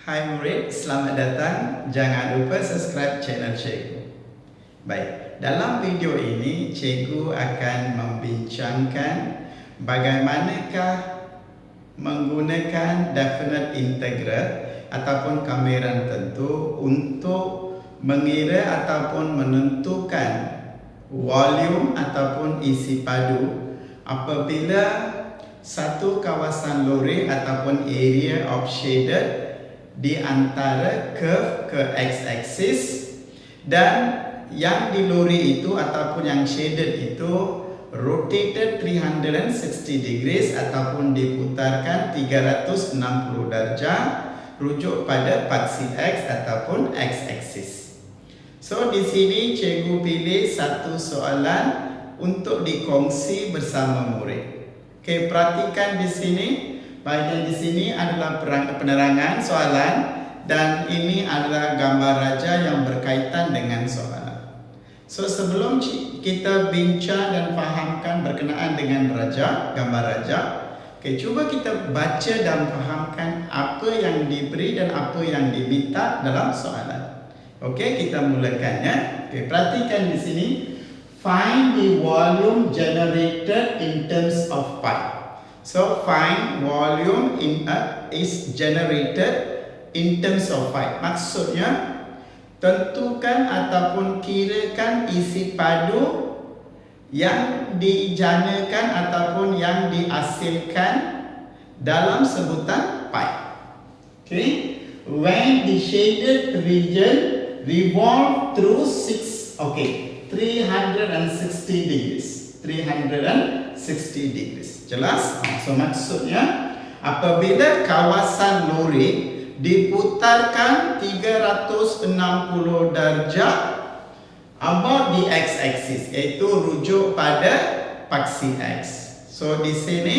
Hai murid, selamat datang. Jangan lupa subscribe channel cikgu. Baik, dalam video ini cikgu akan membincangkan bagaimanakah menggunakan definite integral ataupun kamiran tentu untuk mengira ataupun menentukan volume ataupun isi padu apabila satu kawasan lori ataupun area of shaded di antara curve ke x-axis dan yang di lori itu ataupun yang shaded itu rotated 360 degrees ataupun diputarkan 360 darjah rujuk pada paksi x ataupun x-axis. So di sini cikgu pilih satu soalan untuk dikongsi bersama murid. Okey, perhatikan di sini. Bahagian di sini adalah penerangan soalan dan ini adalah gambar raja yang berkaitan dengan soalan. So sebelum kita bincang dan fahamkan berkenaan dengan gambar raja, cuba kita baca dan fahamkan apa yang diberi dan apa yang diminta dalam soalan. Okey, kita mulakannya. Perhatikan di sini. Find the volume generated in terms of pi. So find volume is generated in terms of pi. Maksudnya tentukan ataupun kirakan isi padu yang dijanakan ataupun yang dihasilkan dalam sebutan pi. Okay. When the shaded region revolve through 360 degrees. 360 degrees. Jelas? So maksudnya apabila kawasan lori diputarkan 360 darjah about the x-axis, iaitu rujuk pada paksi x. So di sini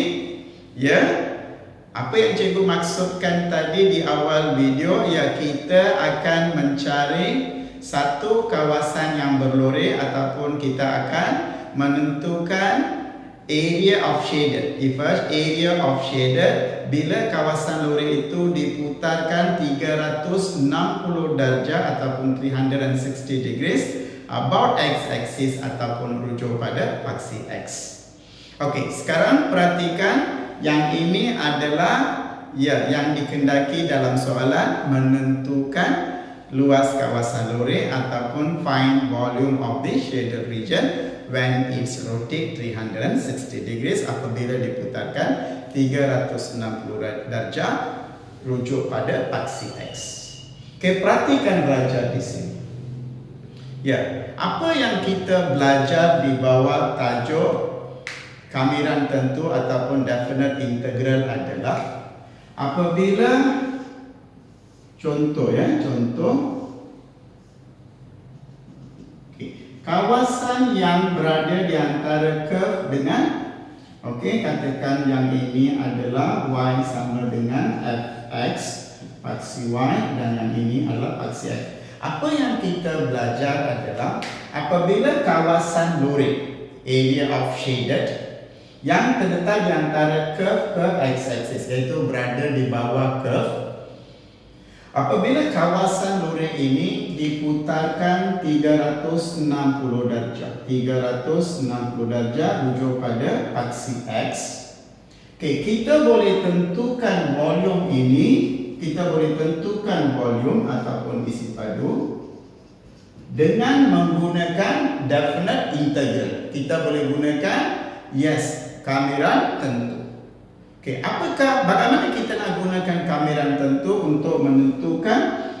apa yang cikgu maksudkan tadi di awal video, kita akan mencari satu kawasan yang berlori ataupun kita akan menentukan area of shaded. First, area of shaded bila kawasan lori itu diputarkan 360 darjah ataupun 360 degrees about x-axis ataupun rujuk pada paksi x. Okey, sekarang perhatikan yang ini adalah yang dikendaki dalam soalan menentukan luas kawasan lori ataupun find volume of the shaded region when it's rotate 360 degrees apabila diputarkan 360 darjah rujuk pada paksi x. Okey, perhatikan raja di sini. Apa yang kita belajar di bawah tajuk kamiran tentu ataupun definite integral adalah apabila contoh kawasan yang berada di antara curve dengan katakan yang ini adalah y sama dengan fx paksi y dan yang ini adalah paksi x. Apa yang kita belajar adalah apabila kawasan lori area of shaded yang terletak di antara curve ke x-axis iaitu berada di bawah curve, apabila kawasan lori ini diputarkan 360 darjah rujuk pada paksi x. Kita boleh tentukan volume ini, kita boleh tentukan volume ataupun isi padu dengan menggunakan definite integral. Kita boleh gunakan kamiran tentu. Bagaimana kita nak gunakan kamiran tentu untuk menentukan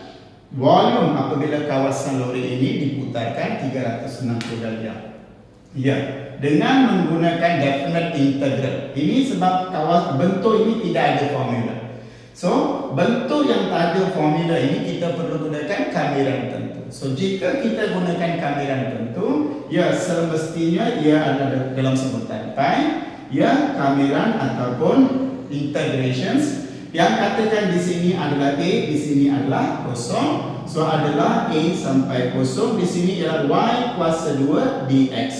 volume apabila kawasan lori ini diputarkan 360 darjah? Dengan menggunakan definite integral. Ini sebab bentuk ini tidak ada formula. So, bentuk yang tak ada formula ini kita perlu gunakan kamiran tentu. So, jika kita gunakan kamiran tentu, semestinya ia ada dalam sebutan pi. Kamiran ataupun integrations yang katakan di sini adalah A, di sini adalah kosong. So adalah A sampai kosong, di sini ialah y kuasa 2 dx.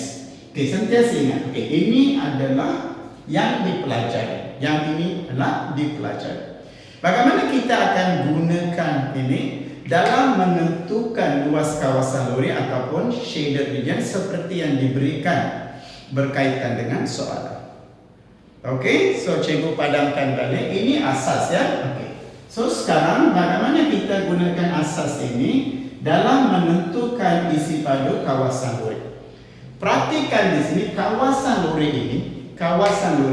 Sentiasa ingat. Ini adalah yang dipelajari. Yang ini adalah dipelajari. Bagaimana kita akan gunakan dalam menentukan luas kawasan lori ataupun shaded region seperti yang diberikan berkaitan dengan soalan. Okey, so cikgu padamkan balik. Ini asas ya. Okey. So sekarang bagaimana kita gunakan asas ini dalam menentukan isi padu kawasan lori? Perhatikan di sini kawasan lori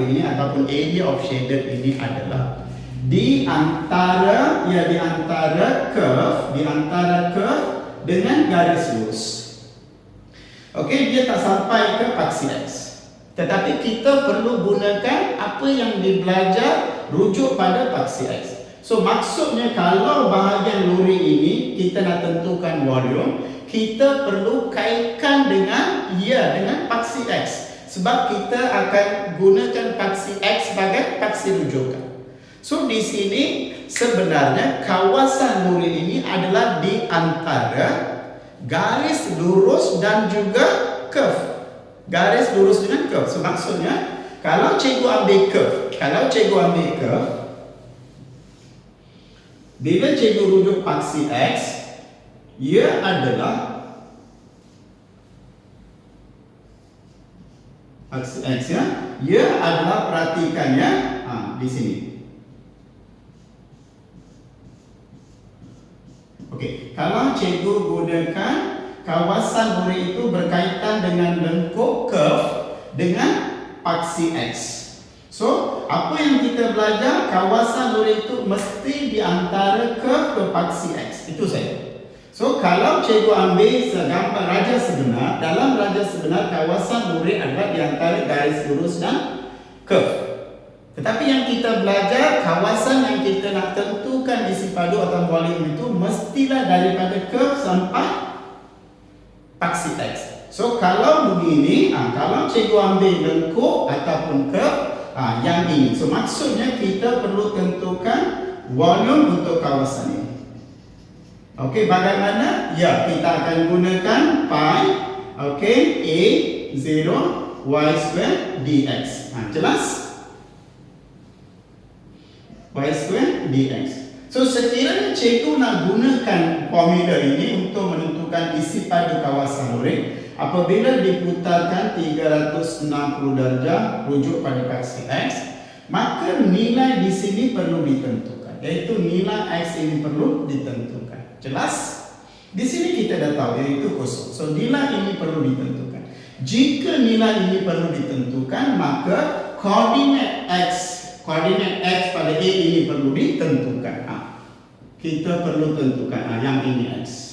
ini ataupun area of shaded ini adalah di antara curve dengan garis lurus. Okey, dia tak sampai ke paksi X. Tetapi kita perlu gunakan apa yang dibelajar rujuk pada paksi X. So maksudnya kalau bahagian lori ini kita nak tentukan volume, kita perlu kaitkan dengan paksi X. Sebab kita akan gunakan paksi X sebagai paksi rujukan. So di sini sebenarnya kawasan lori ini adalah di antara garis lurus dan juga curve. Garis lurus dengan curve. So maksudnya kalau cikgu ambil curve, bila cikgu rujuk paksi X, ia adalah paksi X ya. Ia adalah, perhatikannya di sini. Okey, kalau cikgu gunakan kawasan lori itu berkaitan dengan lengkung curve dengan paksi X. So, apa yang kita belajar, kawasan lori itu mesti di antara curve ke paksi X. Itu saja. So, kalau cikgu ambil gambar raja sebenar, dalam raja sebenar kawasan lori adalah di antara garis lurus dan curve. Tetapi yang kita belajar, kawasan yang kita nak tentukan isi padu atau volume itu mestilah daripada curve sampai paksi X. So kalau begini, kalau cikgu ambil lengkung ataupun curve, yang ini. So maksudnya kita perlu tentukan volume untuk kawasan ini. Okey, bagaimana? Ya, kita akan gunakan pi, okey, A0 y square dx. Jelas? Y square dx. So sekiranya cikgu nak gunakan formula ini untuk menentukan isi padu kawasan lori, apabila diputarkan 360 darjah rujuk pada paksi X, maka nilai di sini perlu ditentukan, iaitu nilai X ini perlu ditentukan. Jelas? Di sini kita dah tahu iaitu kosong. So nilai ini perlu ditentukan. Jika nilai ini perlu ditentukan, maka koordinat X pada A ini perlu ditentukan. Kita perlu tentukan yang ini X.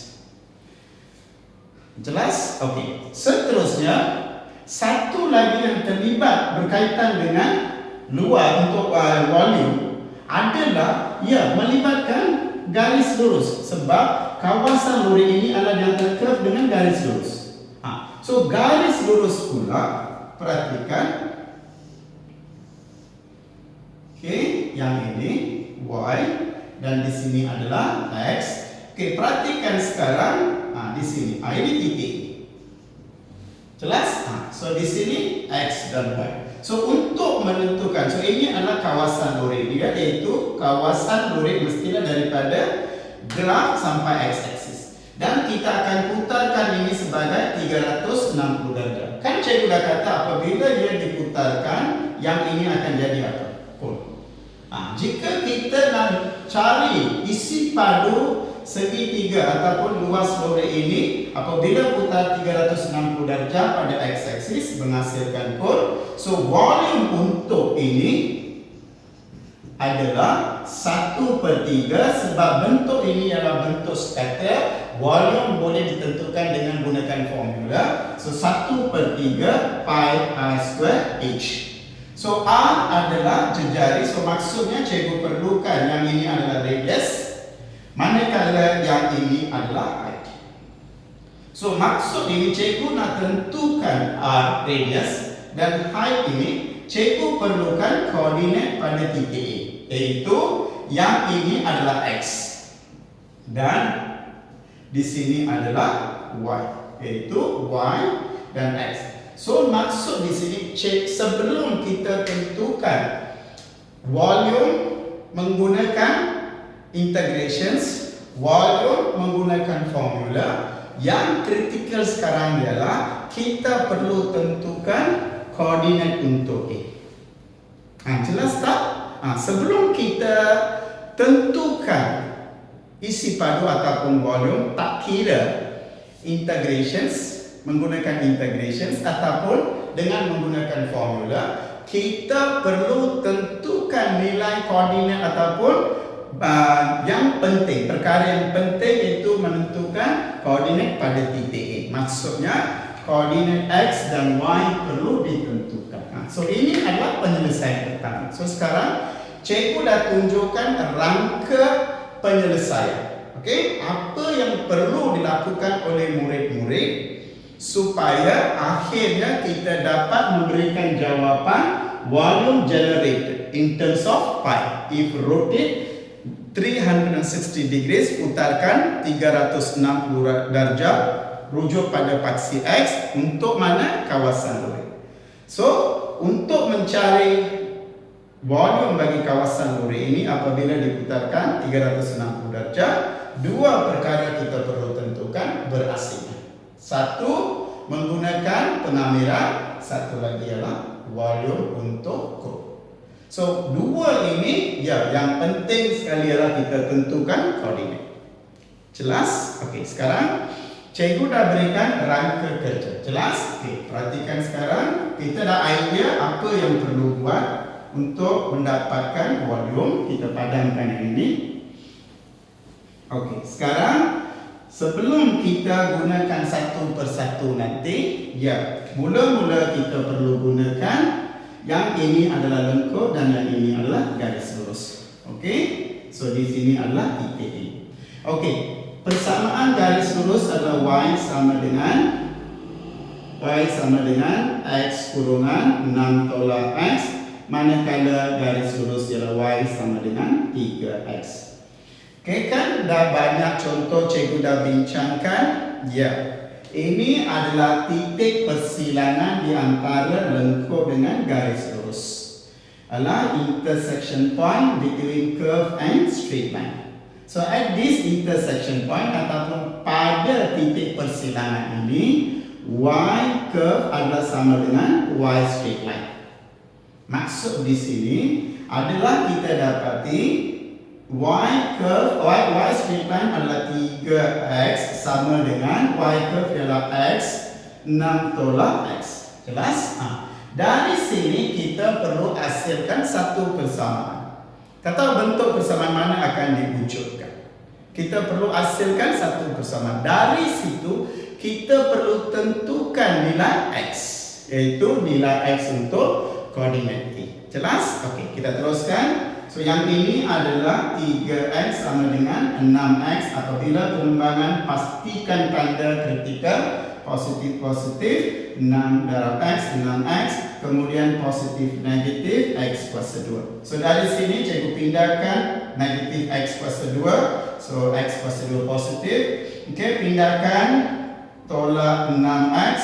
Jelas? Okey. Seterusnya, satu lagi yang terlibat berkaitan dengan luar untuk volume adalah melibatkan garis lurus, sebab kawasan lori ini adalah di antara curve dengan garis lurus. So garis lurus pula, perhatikan. Okey, yang ini Y dan di sini adalah X. Okey, perhatikan sekarang di sini. Ini titik. Jelas? So di sini X dan Y. So untuk menentukan, so ini adalah kawasan lori dia, iaitu kawasan lori mestilah daripada graf sampai X-axis. Dan kita akan putarkan ini sebagai 360 darjah. Kan cikgu dah kata apabila dia diputarkan, yang ini akan jadi apa? Jika kita nak cari isi padu segitiga ataupun luas lori ini, apabila putar 360 darjah pada X-axis menghasilkan kon, so volume untuk ini adalah 1/3, sebab bentuk ini adalah bentuk scatter. Volume boleh ditentukan dengan gunakan formula. So 1/3 pi r square h. So R adalah jejari. So maksudnya cikgu perlukan yang ini adalah radius, manakala yang ini adalah height. So maksud ini cikgu nak tentukan R radius dan height ini, cikgu perlukan koordinat pada titik A, iaitu yang ini adalah X dan di sini adalah Y, iaitu Y dan X. So maksud di sini, sebelum kita tentukan volume menggunakan integrations, volume menggunakan formula. Yang kritikal sekarang ialah kita perlu tentukan koordinat untuk A. Jelas tak? Sebelum kita tentukan isi padu ataupun volume, tak kira integrations, menggunakan integrations ataupun dengan menggunakan formula, kita perlu tentukan nilai koordinat ataupun yang penting. Perkara yang penting itu menentukan koordinat pada titik A. Maksudnya koordinat X dan Y perlu ditentukan. So ini adalah penyelesaian pertama. So sekarang cikgu dah tunjukkan rangka penyelesaian. Okey, apa yang perlu dilakukan oleh murid-murid supaya akhirnya kita dapat memberikan jawapan volume generated in terms of pi. If rotate 360 degrees, putarkan 360 darjah, rujuk pada paksi X untuk mana? Kawasan lurik. So, untuk mencari volume bagi kawasan lurik ini apabila diputarkan 360 darjah, dua perkara kita perlu tentukan berasingan. Satu, menggunakan pengamiran, satu lagi ialah volume untuk curve. So, dua ini yang penting sekali ialah kita tentukan koordinat. Jelas? Okey, sekarang cikgu dah berikan rangka kerja. Jelas? Okey, perhatikan sekarang kita dah idea apa yang perlu buat untuk mendapatkan volume. Kita padamkan yang ini. Okey, sekarang sebelum kita gunakan satu persatu nanti, mula-mula kita perlu gunakan yang ini adalah lengkung dan yang ini adalah garis lurus. Okey, so di sini adalah titik A. Okey, persamaan garis lurus adalah Y sama dengan X kurungan 6 tolak X, manakala garis lurus ialah Y sama dengan 3X. Okey, kan dah banyak contoh cikgu dah bincangkan. Ini adalah titik persilangan di antara lengkung dengan garis lurus. Adalah intersection point between curve and straight line. So at this intersection point ataupun pada titik persilangan ini, Y curve adalah sama dengan Y straight line. Maksud di sini adalah kita dapati Y curve, Y straight line adalah 3X sama dengan Y curve ialah X 6 tolak X. Jelas? Dari sini kita perlu hasilkan satu persamaan. Kata bentuk persamaan mana akan diwujudkan. Kita perlu hasilkan satu persamaan. Dari situ kita perlu tentukan nilai X, iaitu nilai X untuk koordinat T. Jelas? Okey, kita teruskan. So yang ini adalah 3X sama dengan 6X. Apabila pengembangan pastikan tanda kritikal positif 6 darab X 6X, kemudian positif negatif X kuasa 2. So dari sini cikgu pindahkan negatif X kuasa 2. So X kuasa 2 positif. Okey, pindahkan tolak 6X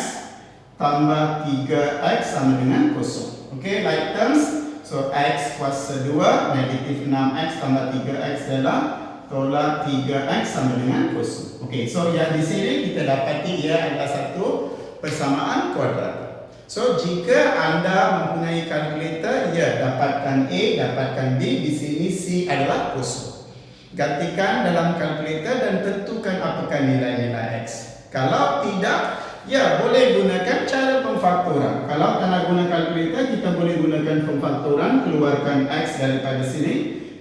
tambah 3X sama dengan kosong. Okey, like terms. So X kuasa 2 negatif 6X tambah 3X adalah tolak 3X sama dengan kosong. Okey, so yang di sini kita dapati ia adalah satu persamaan kuadrat. So jika anda mempunyai kalkulator, dapatkan A, dapatkan B. Di sini C adalah kosong. Gantikan dalam kalkulator dan tentukan apakah nilai-nilai X. Kalau tidak, boleh gunakan cara pemfaktoran. Kalau tak nak guna kalkulator, kita boleh gunakan pemfaktoran. Keluarkan X daripada sini,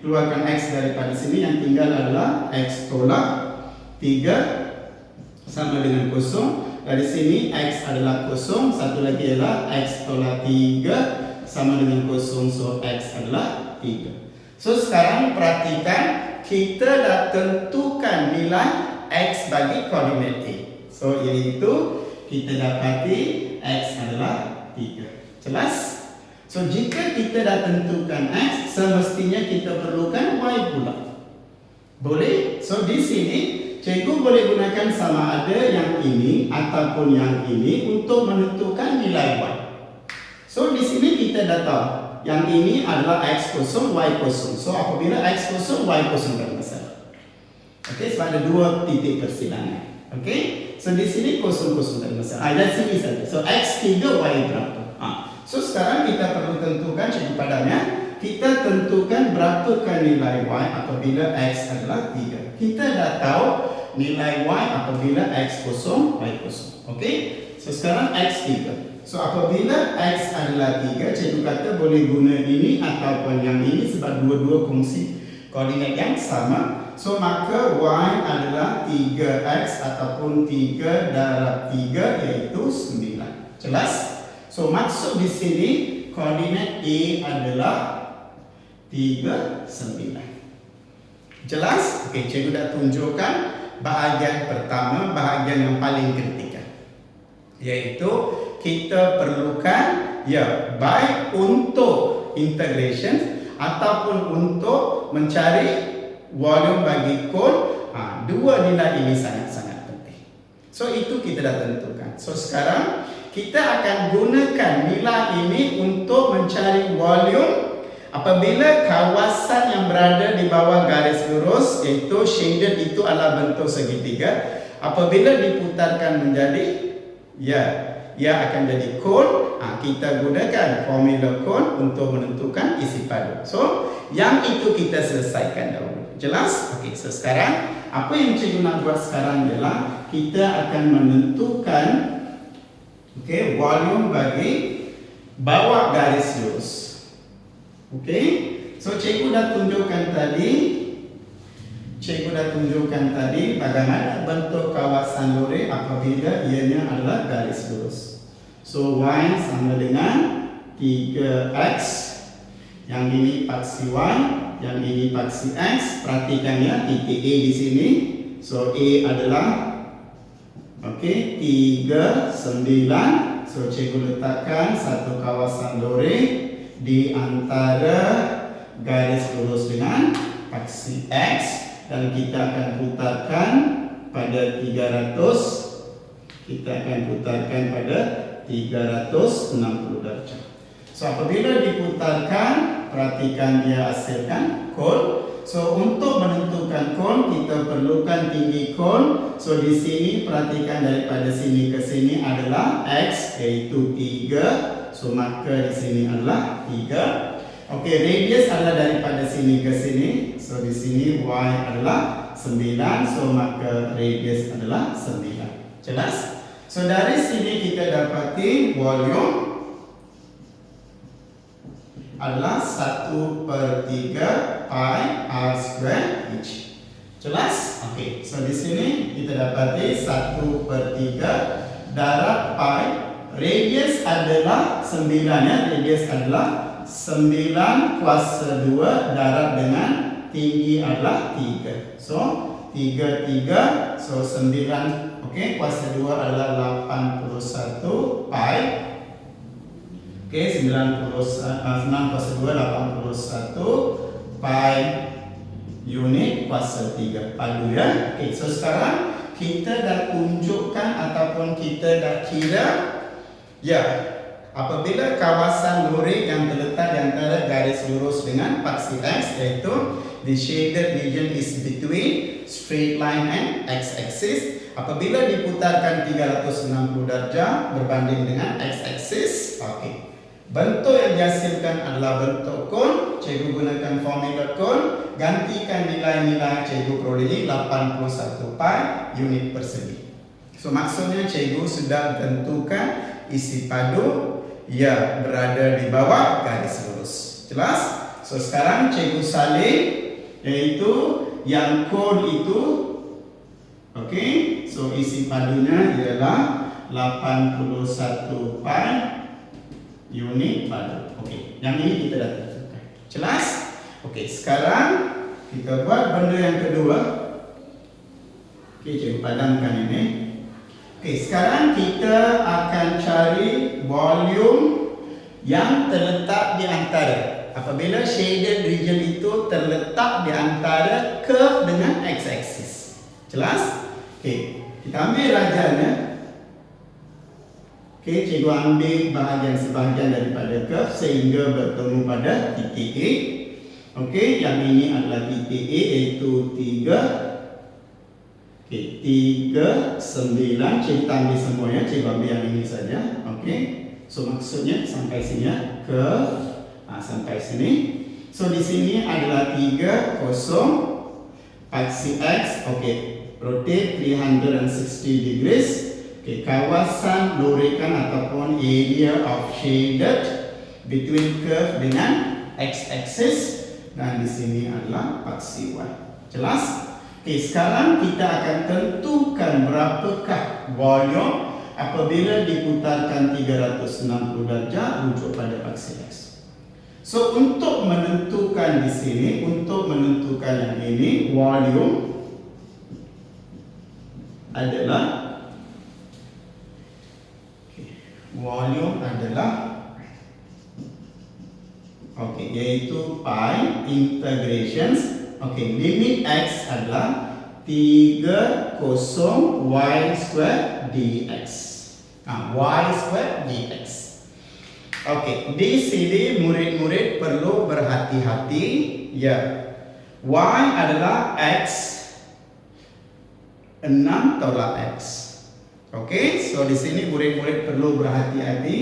keluarkan X daripada sini. Yang tinggal adalah X tolak 3 sama dengan kosong. Dari sini X adalah kosong. Satu lagi adalah X tolak 3 sama dengan kosong. So X adalah 3. So sekarang perhatikan, kita dah tentukan nilai X bagi koordinat T. So iaitu kita dapati X adalah 3. Jelas? So jika kita dah tentukan X, semestinya kita perlukan Y pula. Boleh? So di sini cikgu boleh gunakan sama ada yang ini ataupun yang ini untuk menentukan nilai Y. So di sini kita dah tahu yang ini adalah X kosong, Y kosong. So apabila X kosong, Y kosong tak masalah. Okey, sebab ada dua titik persilangan. Okey, so di sini kosong-kosong tak ada masalah. Dari sini saja. So X3 Y berapa? So sekarang kita perlu tentukan cikgu padamnya. Kita tentukan berapakah nilai Y apabila X adalah 3. Kita dah tahu nilai Y apabila X kosong, Y kosong. Okey, so sekarang X3. So apabila X adalah 3, cikgu kata boleh guna ini ataupun yang ini sebab dua-dua kongsi koordinat yang sama. So maka Y adalah 3X ataupun 3 darab 3 iaitu 9. Jelas? So maksud di sini koordinat A adalah 3, 9. Jelas? Okey, cikgu dah tunjukkan bahagian pertama, bahagian yang paling kritikal. Iaitu kita perlukan baik untuk integration ataupun untuk mencari volume bagi kon. Dua nilai ini sangat-sangat penting. So itu kita dah tentukan. So sekarang kita akan gunakan nilai ini untuk mencari volume apabila kawasan yang berada di bawah garis lurus iaitu shaded itu adalah bentuk segitiga. Apabila diputarkan menjadi ia akan jadi kon. Kita gunakan formula kon untuk menentukan isi padu. So yang itu kita selesaikan dahulu. Jelas? Okey, so sekarang apa yang cikgu nak buat sekarang ialah kita akan menentukan volume bagi bawah garis lurus. Okey, so cikgu dah tunjukkan tadi bagaimana bentuk kawasan lore apabila ianya adalah garis lurus. So Y sama dengan 3X. Yang ini paksi Y, yang ini paksi X. Perhatikan ya, titik A di sini. So A adalah 3, 9. So cikgu letakkan satu kawasan lore di antara garis lurus dengan paksi X dan kita akan putarkan pada 300. Kita akan putarkan pada 360 darjah. So apabila diputarkan, perhatikan dia hasilkan kon. So untuk menentukan kon kita perlukan tinggi kon. So di sini perhatikan daripada sini ke sini adalah X iaitu 3. So maka di sini adalah 3. Okey, radius adalah daripada sini ke sini. So di sini Y adalah 9. So maka radius adalah 9. Jelas? So dari sini kita dapati volume adalah 1/3 pi r square inch. Jelas? Okey, so di sini kita dapati 1/3 darab pi. Radius adalah 9 ya. Radius adalah 9 kuasa 2 darab dengan tinggi adalah 3. So 3 so 9. Okey, kuasa 2 adalah 81 pi. Okey, 9 kuasa 2 81 pi unit kuasa 3 padu ya. Okey, so sekarang kita dah tunjukkan ataupun kita dah kira apabila kawasan lore yang terletak di antara garis lurus dengan paksi X iaitu the shaded region is between straight line and X-axis. Apabila diputarkan 360 darjah berbanding dengan X-axis, okey. Bentuk yang dihasilkan adalah bentuk kon. Cikgu gunakan formula kon, gantikan nilai-nilai cikgu perolehi 81 pi unit persegi. So maksudnya cikgu sudah tentukan isi padu berada di bawah garis lurus. Jelas? So sekarang cikgu salin iaitu yang kon itu. Okey, so isi padunya ialah 81 pi unit padu. Okey, yang ini kita dah tentukan. Jelas? Okey, sekarang kita buat benda yang kedua. Okey, cikgu padamkan ini. Okey, sekarang kita akan cari volume yang terletak di antara. Apabila shaded region itu terletak di antara curve dengan x-axis. Jelas? Okey, kita ambil rajanya. Okey, cikgu ambil sebahagian daripada curve sehingga bertemu pada titik A. Okey, yang ini adalah titik A iaitu 3. Okey, 39. Cikgu tak ambil semua ya, cikgu ambil yang ini saja. Okey. So maksudnya sampai sini ya, sampai sini. So di sini adalah 30 paksi X. Okey, rotate 360 degrees. Okey, kawasan lorekan ataupun area of shaded between curve dengan x-axis, dan di sini adalah paksi Y. Jelas? Okey, sekarang kita akan tentukan berapakah volume apabila diputarkan 360 darjah rujuk pada paksi X. So untuk menentukan di sini, untuk menentukan yang ini, volume adalah yaitu pi integrations. Limit X adalah 30 y square dx. Y square dx. Di sini murid-murid perlu berhati-hati ya. Y adalah X 6 tolak X. So di sini murid-murid perlu berhati-hati,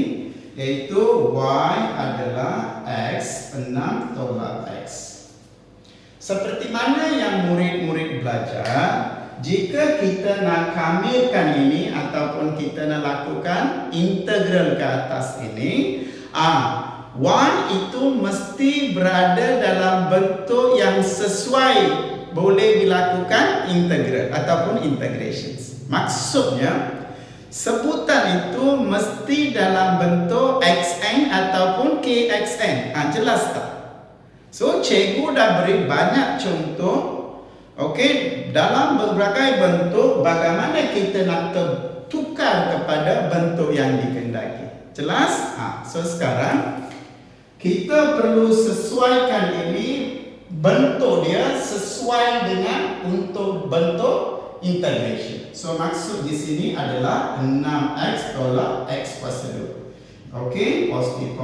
yaitu Y adalah X 6 tolak X. Seperti mana yang murid-murid belajar, jika kita nak kamirkan ini ataupun kita nak lakukan integral ke atas ini, Y itu mesti berada dalam bentuk yang sesuai boleh dilakukan integral ataupun integrations. Maksudnya, sebutan itu mesti dalam bentuk xn ataupun kxn. Jelas tak? So, cikgu dah beri banyak contoh, dalam berbagai bentuk bagaimana kita nak tukar kepada bentuk yang dikehendaki. Jelas? So sekarang kita perlu sesuaikan ini bentuk dia sesuai dengan untuk bentuk integration. So maksud di sini adalah 6x tolak x kuasa 2. Positif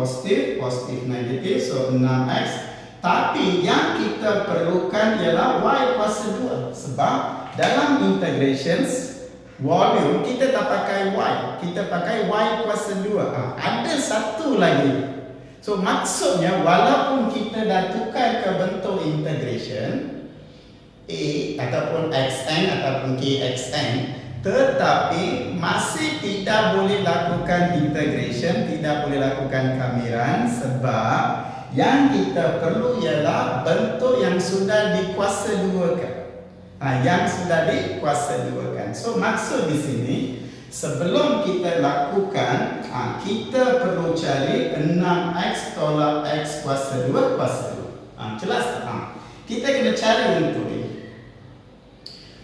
negatif, so 6x. Tapi yang kita perlukan ialah y kuasa 2. Sebab dalam integrations volume kita tak pakai y, kita pakai y kuasa 2. Ada satu lagi. So maksudnya walaupun kita dah tukar ke bentuk integration A ataupun xn ataupun kxn, tetapi masih tidak boleh lakukan integration, tidak boleh lakukan kamiran, sebab yang kita perlu ialah bentuk yang sudah dikuasa 2kan. Yang sudah dikuasa 2kan. So maksud di sini, sebelum kita lakukan, kita perlu cari 6x tolak x kuasa 2 kuasa 2. Jelas tak? Kita kena cari untuk ini.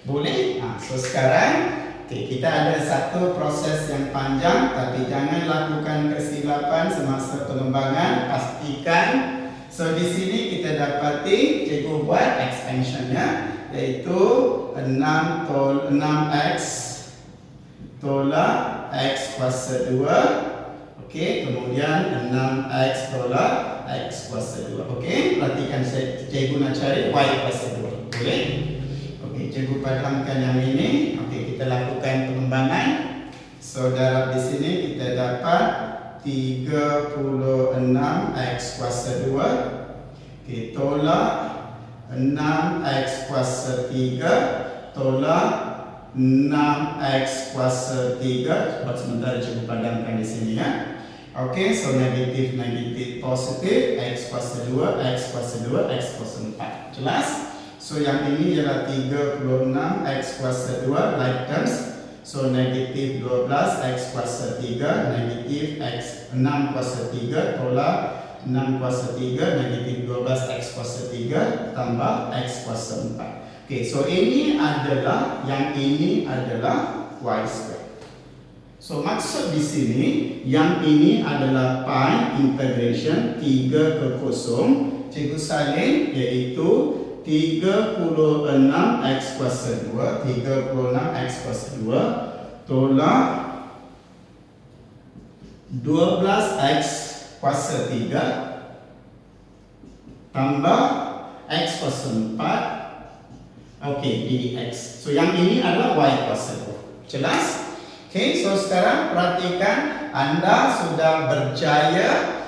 Boleh? So sekarang kita ada satu proses yang panjang, tapi jangan lakukan kesilapan semasa pengembangan. Pastikan. So di sini kita dapati cikgu buat expansionnya, yaitu 6x tolak x kuasa 2. Kemudian 6x tolak x kuasa 2. Perhatikan cikgu nak cari y kuasa 2. Boleh? Cikgu padamkan yang ini. Kita lakukan pengembangan. So dalam di sini kita dapat 36x kuasa 2 tolak 6x kuasa 3 tolak 6x kuasa 3. Buat sementara cikgu padamkan di sini ya. So negatif positif, x kuasa 2, x kuasa 2, x kuasa 4. Jelas? So yang ini ialah 36x kuasa 2 like terms. So negatif 12 x kuasa 3 negatif x 6 kuasa 3 tolak 6 kuasa 3 negatif 12 x kuasa 3 tambah x kuasa 4. So ini adalah, yang ini adalah y square. So maksud di sini, yang ini adalah pi integration 3 ke 0 cikgu salin, iaitu 36x kuasa 2 36x kuasa 2 tolak 12x kuasa 3 tambah x kuasa 4 Okey, dx. So yang ini adalah y kuasa 2. Jelas? Okey, so sekarang perhatikan anda sudah berjaya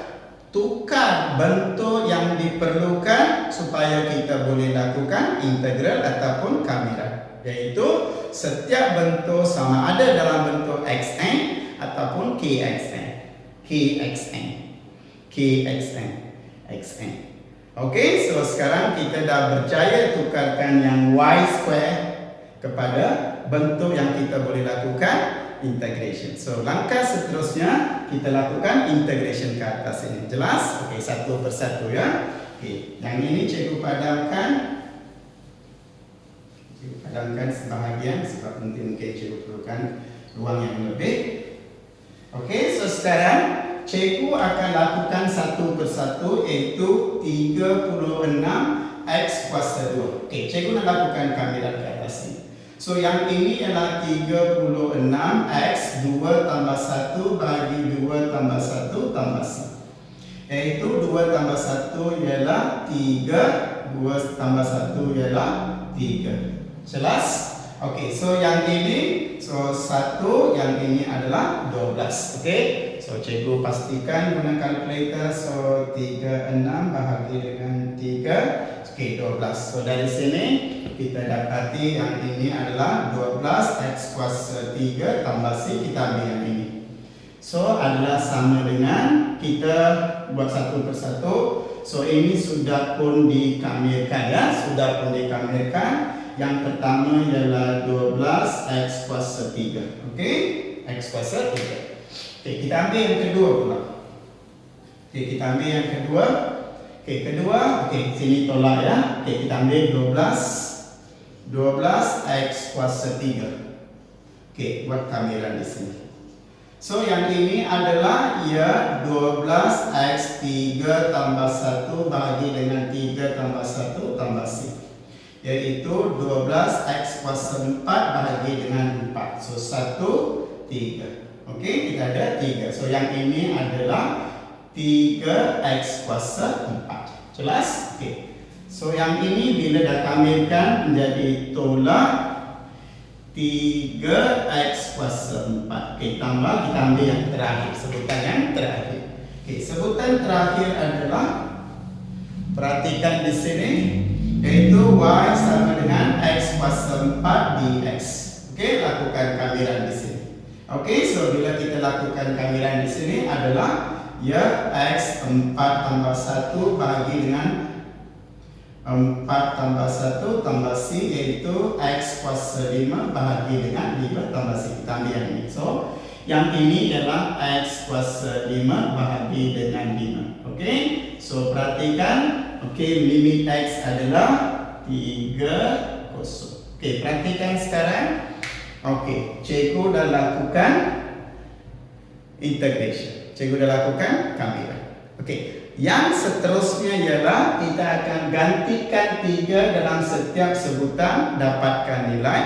tukar bentuk yang diperlukan supaya kita boleh lakukan integral ataupun kamiran, iaitu setiap bentuk sama ada dalam bentuk xn ataupun kxn. xn. Okey, so sekarang kita dah berjaya tukarkan yang y square kepada bentuk yang kita boleh lakukan integration. So langkah seterusnya kita lakukan integration ke atas ini. Jelas? Okey, satu persatu ya. Okey, yang ini cikgu padamkan. Cikgu padamkan sebahagian sebab nanti mungkin cikgu perlukan ruang yang lebih. Okey, so sekarang cikgu akan lakukan satu persatu, iaitu 36 x kuasa 2. Okey, cikgu nak lakukan kamiran ke atas ini. So yang ini ialah 36 x 2 tambah 1 bagi 2 tambah 1 tambah c. Iaitu 2 tambah 1 ialah 3, 2 tambah 1 ialah 3. Jelas? Okey, so yang ini, so 1, yang ini adalah 12. Okey, so cikgu pastikan guna kalkulator. So 36 bahagi dengan 3. Okey, 12. So dari sini kita dapati yang ini adalah 12 x kuasa 3 tambah c, kita ambil yang ini. So adalah sama dengan, kita buat satu persatu. So ini sudah pun dikamirkan ya, sudah pun dikamirkan. Yang pertama ialah 12 x kuasa 3. Okey, x kuasa 3. Okey, kita ambil yang kedua pula. Okey, kita ambil yang kedua. Okey, kedua, okey, sini tolak ya. Okey, kita ambil 12 x kuasa 3. Okey, buat kamiran di sini. So yang ini adalah ya 12 x 3 tambah 1 bahagi dengan 3 tambah 1 tambah c, iaitu 12 x kuasa 4 bahagi dengan 4. So 1, 3. Okey, kita ada 3. So yang ini adalah 3 x kuasa 4. Jelas? Okey. So yang ini bila dah kamirkan menjadi tolak 3x kuasa 4. Okey, tambah, kita ambil yang terakhir, sebutan yang terakhir. Okey, sebutan terakhir adalah, perhatikan di sini, yaitu y sama dengan x kuasa 4 dx. Okey, lakukan kamiran di sini. Okey, so bila kita lakukan kamiran di sini adalah ya x 4 tambah 1 bahagi dengan 4 tambah 1 tambah c, iaitu x kuasa 5 bahagi dengan 5 tambah c. Kita ambil yang ini. So yang ini ialah x kuasa 5 bahagi dengan 5. Okey, so perhatikan. Okey, limit x adalah 3, kosong. Okey, perhatikan sekarang. Okey, cikgu dah lakukan integration. Cikgu dah lakukan kamiran. Okey, yang seterusnya ialah kita akan gantikan 3 dalam setiap sebutan, dapatkan nilai,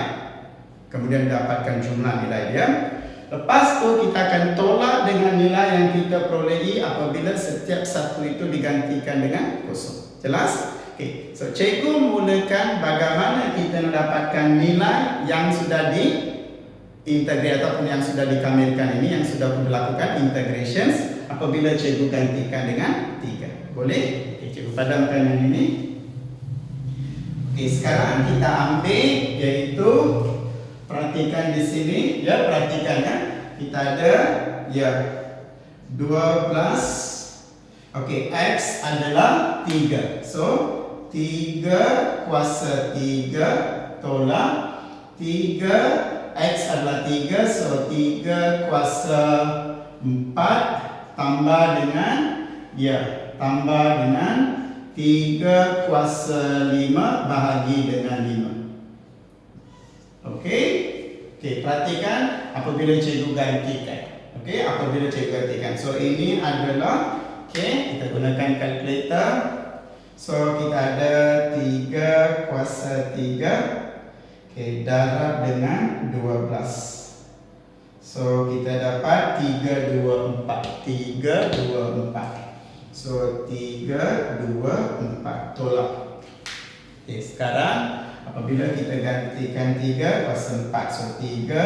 kemudian dapatkan jumlah nilai dia. Lepas tu kita akan tolak dengan nilai yang kita perolehi apabila setiap satu itu digantikan dengan kosong. Jelas? Okey, so cikgu mulakan bagaimana kita mendapatkan nilai yang sudah diintegrasi ataupun yang sudah dikamirkan ini, yang sudah dilakukan integrations, apabila cikgu gantikan dengan 3. Boleh? Okey, cikgu padamkan yang ini. Okey, sekarang kita ambil, iaitu perhatikan di sini ya, perhatikan ya. Kita ada ya 12. Okey, x adalah 3. So 3 kuasa 3 tolak 3, x adalah 3, so 3 kuasa 4 tambah dengan ya, tambah dengan 3 kuasa 5 bahagi dengan 5. Okey? Okey, perhatikan apabila cikgu gantikan. Okey, apabila cikgu gantikan. So ini adalah, okey, kita gunakan kalkulator. So kita ada 3 kuasa 3. Okey, darab dengan 12. So kita dapat 3, 2, 4. 3, 2, 4. So 3, 2, 4. Tolak. Okey, sekarang Apabila kita gantikan 3 kuasa 4. So 3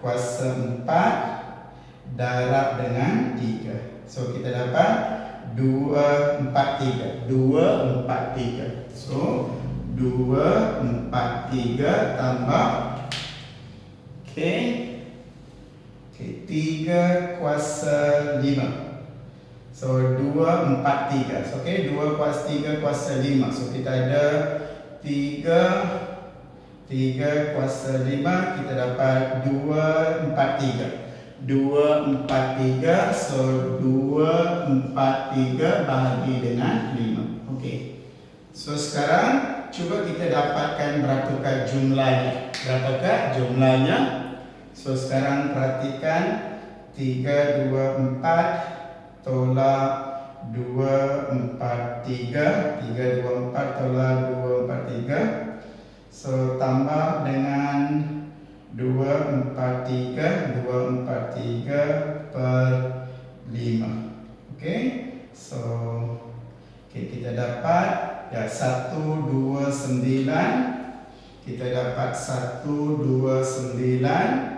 kuasa 4 darab dengan 3. So kita dapat 2, 4, 3. 2, 4, 3. So 2, 4, 3 tambah okay, 3 kuasa 5. So 2, 4, 3. So, okay, 2 kuasa 3 kuasa 5. So kita ada 3 kuasa 5. Kita dapat 2, 4, 3. 2, 4, 3. So 2, 4, 3 bahagi dengan 5. Okay. So sekarang cuba kita dapatkan berapakah jumlahnya. Berapakah jumlahnya? So sekarang perhatikan 3, 2, 4 tolak 2, 4, 3. 3, 2, 4 tolak 2, 4, 3. So tambah dengan 2, 4, 3. 2, 4, 3 per 5. Okay. So okay, kita dapat ya 1, 2, 9. Kita dapat 1, 2, 9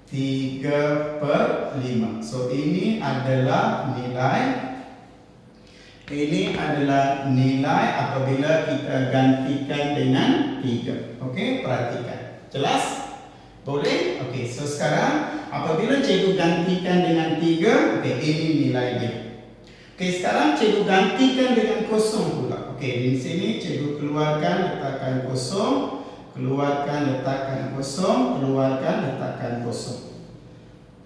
3 per 5. So ini adalah nilai apabila kita gantikan dengan 3. Okey, perhatikan. Jelas? Boleh? Okey, so sekarang apabila cikgu gantikan dengan 3, okey, ini nilai dia. Okey, sekarang cikgu gantikan dengan kosong pula. Okey, di sini cikgu keluarkan, letakkan kosong. Keluarkan, letakkan kosong. Keluarkan, letakkan kosong.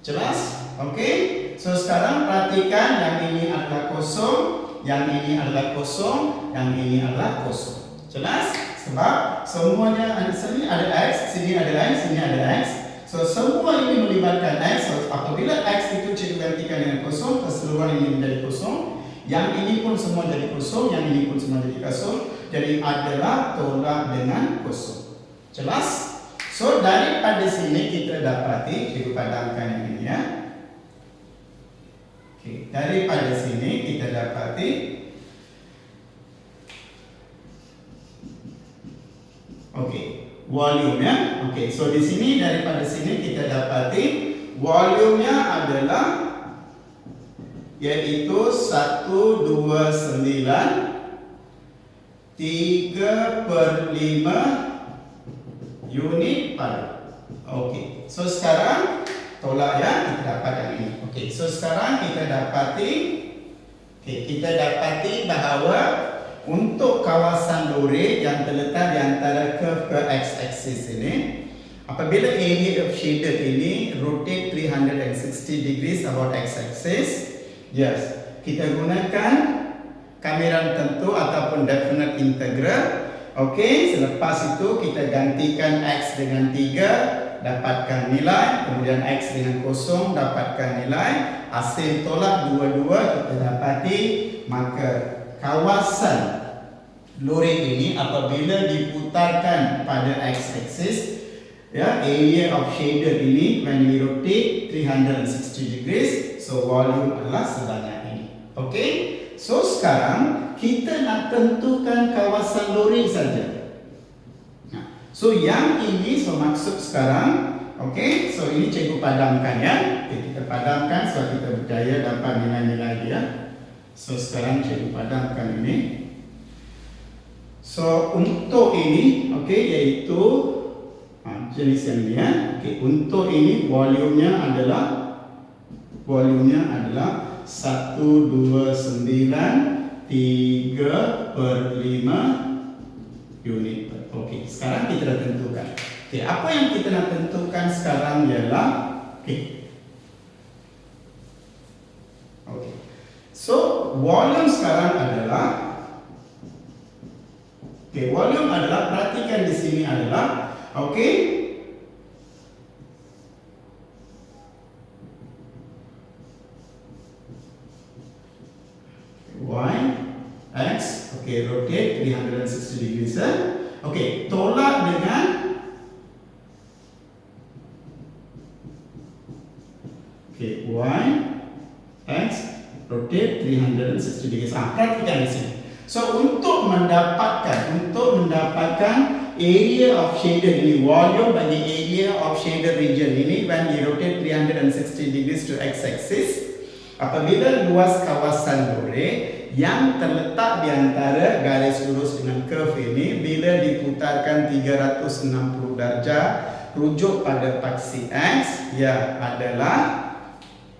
Jelas? Okey. So sekarang perhatikan, yang ini adalah kosong, yang ini adalah kosong, yang ini adalah kosong. Jelas? Sebab semuanya sini ada X, sini ada X, sini ada X. So semua ini melibatkan X. So apabila X itu cikgu gantikan dengan kosong, keseluruhan ini menjadi kosong. Yang ini pun semua jadi kosong, yang ini pun semua jadi kosong. Jadi adalah tolak dengan kosong. Jelas? So daripada sini kita dapati, cikgu padamkan ini ya. Okay. Daripada sini kita dapati volume ya. Okay. So di sini daripada sini kita dapati volumenya adalah yaitu 129 3 per 5 unit padu. Okey. So sekarang tolak ya, kita dapat yang ini. Okey. So sekarang kita dapati bahawa untuk kawasan lori yang terletak di antara curve ke x-axis ini, apabila area of shaded ini rotate 360 degrees about x-axis, yes, kita gunakan kamera tentu ataupun definite integral. Okey, selepas itu kita gantikan X dengan 3, dapatkan nilai. Kemudian X dengan kosong, dapatkan nilai. Hasil tolak dua-dua kita dapati. Maka kawasan lori ini apabila diputarkan pada X-axis, ya, area of shader ini when we rotate 360 degrees, so volume adalah sebanyak ini. Okey. So sekarang kita nak tentukan kawasan lori saja. So yang ini so maksud sekarang, okey. So ini cikgu padamkan ya. Okay, kita padamkan sebab kita berjaya dapat nilai-nilai dia. So sekarang cikgu padamkan ini. So untuk ini, okey, iaitu jenis yang ini ya. Okey, untuk ini volumenya adalah 129 3 per 5 unit. Okey, sekarang kita dah tentukan. Okey, apa yang kita nak tentukan sekarang ialah okey. Okey. So, volume sekarang adalah volume adalah, perhatikan di sini adalah okey. Y, X, okey, rotate 360 degrees. Okey, tolak dengan okey, Y, X, rotate 360 degrees. Perhatikan di sini. So untuk mendapatkan area of shaded ini, volume bagi area of shaded region ini when we rotate 360 degrees to x-axis. Apabila luas kawasan lore yang terletak di antara garis lurus dengan curve ini bila diputarkan 360 darjah rujuk pada paksi X, ya adalah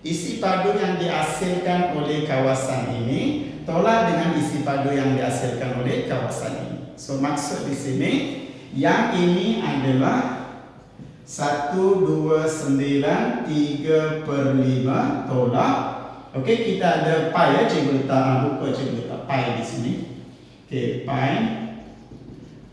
isi padu yang dihasilkan oleh kawasan ini tolak dengan isi padu yang dihasilkan oleh kawasan ini. So maksud di sini yang ini adalah 129 3/5 tolak. Okey, kita ada pi ya, cikgu letak lupa cikgu letak pi di sini. Okey, pi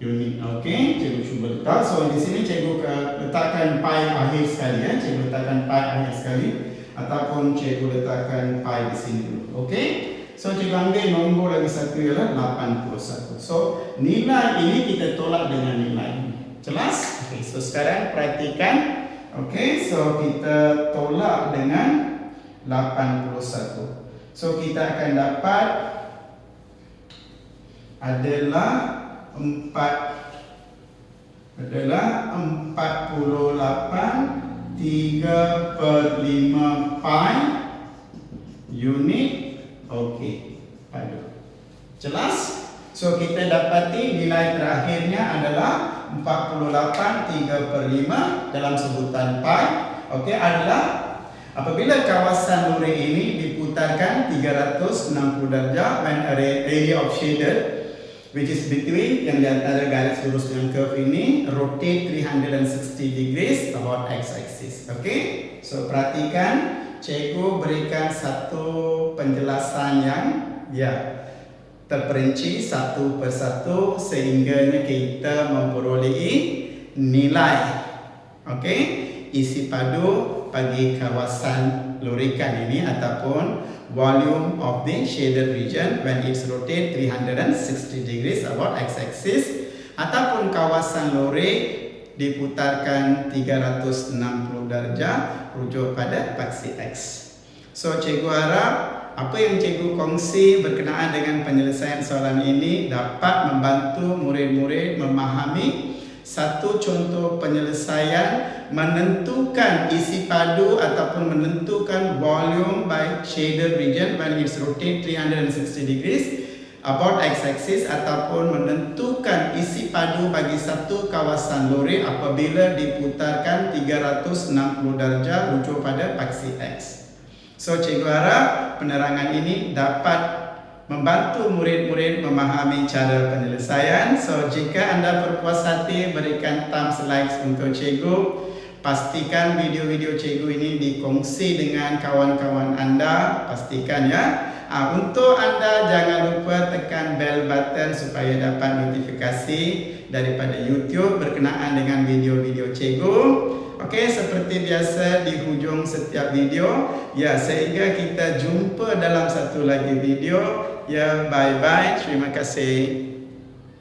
unit. Okey, cikgu cuba letak. So di sini cikgu letakkan pi akhir sekali ya, cikgu letakkan pi akhir sekali ataupun cikgu letakkan pi di sini dulu. Okey. So cikgu ambil nombor lagi satu ialah 81. So nilai ini kita tolak dengan nilai ini. Jelas? Okey, so sekarang perhatikan. Okey, so kita tolak dengan 81. So kita akan dapat adalah 48 3/5 pi unit. Okey, padu. Jelas? So kita dapati nilai terakhirnya adalah 48 3/5 dalam sebutan pi. Okey, adalah apabila kawasan lore ini diputarkan 360 darjah when area of shaded which is between yang di antara garis lurus dengan curve ini rotate 360 degrees about x-axis. Okey, so perhatikan cikgu berikan satu penjelasan yang terperinci satu persatu sehingga kita memperolehi nilai isi padu bagi kawasan lorikan ini ataupun volume of the shaded region when it's rotate 360 degrees about x-axis ataupun kawasan lore diputarkan 360 darjah rujuk pada paksi X. So cikgu harap apa yang cikgu kongsi berkenaan dengan penyelesaian soalan ini dapat membantu murid-murid memahami satu contoh penyelesaian menentukan isi padu ataupun menentukan volume by shaded region when it's rotate 360 degrees about x-axis ataupun menentukan isi padu bagi satu kawasan lore apabila diputarkan 360 darjah rujuk pada paksi X. So cikgu harap penerangan ini dapat membantu murid-murid memahami cara penyelesaian. So jika anda berpuas hati berikan thumbs like untuk cikgu. Pastikan video-video cikgu ini dikongsi dengan kawan-kawan anda. Pastikan ya. Untuk anda jangan lupa tekan bell button supaya dapat notifikasi daripada YouTube berkenaan dengan video-video cikgu. Okey, seperti biasa di hujung setiap video, ya sehingga kita jumpa dalam satu lagi video. Ya, bye bye. Terima kasih.